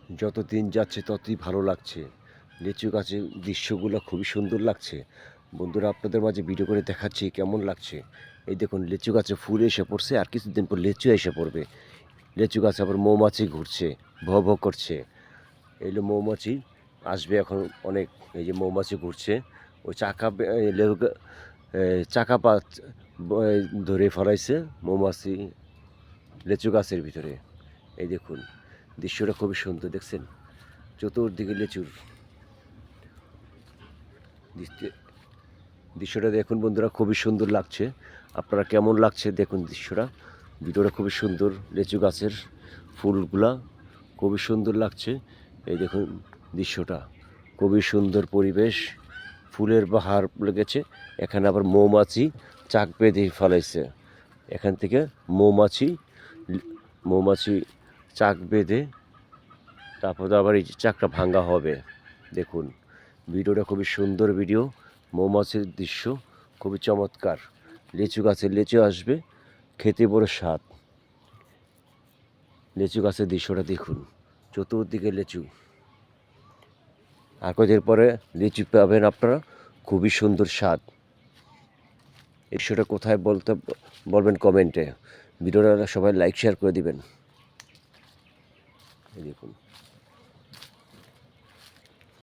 যত দিন যাচ্ছে ততই ভালো লাগছে। লিচু গাছের দৃশ্যগুলো খুবই সুন্দর লাগছে। বন্ধুরা, আপনাদের মাঝে ভিডিও করে দেখাচ্ছি কেমন লাগছে। এই দেখুন, লিচু গাছে ফুল এসে পড়ছে, আর কিছুদিন পর লিচু এসে পড়বে। লিচু গাছে আবার মৌমাছি ঘুরছে, ভো ভো করছে। এইগুলো মৌমাছি আসবে এখন অনেক। এই যে মৌমাছি ঘুরছে, ওই চাকা পাত ধরে ফেলাইছে মৌমাছি লিচু গাছের ভিতরে। এই দেখুন, দৃশ্যটা খুবই সুন্দর, দেখছেন? চতুর্দিকে লিচুর দৃশ্যটা দেখুন বন্ধুরা, খুবই সুন্দর লাগছে। আপনারা কেমন লাগছে দেখুন দৃশ্যটা। ভিডিওটা খুবই সুন্দর, লিচু গাছের ফুলগুলা খুবই সুন্দর লাগছে। এই দেখুন দৃশ্যটা, খুবই সুন্দর পরিবেশ, ফুলের বাহার লেগেছে। এখানে আবার মৌমাছি চাক বেঁধে ফেলাইছে। এখান থেকে মৌমাছি মৌমাছি চাক বেঁধে তারপর আবার এই চাকটা ভাঙ্গা হবে। দেখুন, ভিডিওটা খুবই সুন্দর ভিডিও, মৌমাছির দৃশ্য খুবই চমৎকার। লিচু গাছে লিচু আসবে, খেতে বড় স্বাদ। লিচু গাছের দৃশ্যটা দেখুন, চতুর্দিকে লিচু। আর কদিন পরে লিচু পাবেন আপনারা, খুবই সুন্দর স্বাদ। এই দৃশ্যটা কোথায় বলবেন কমেন্টে। ভিডিওটা সবাই লাইক শেয়ার করে দিবেন। দেখুন।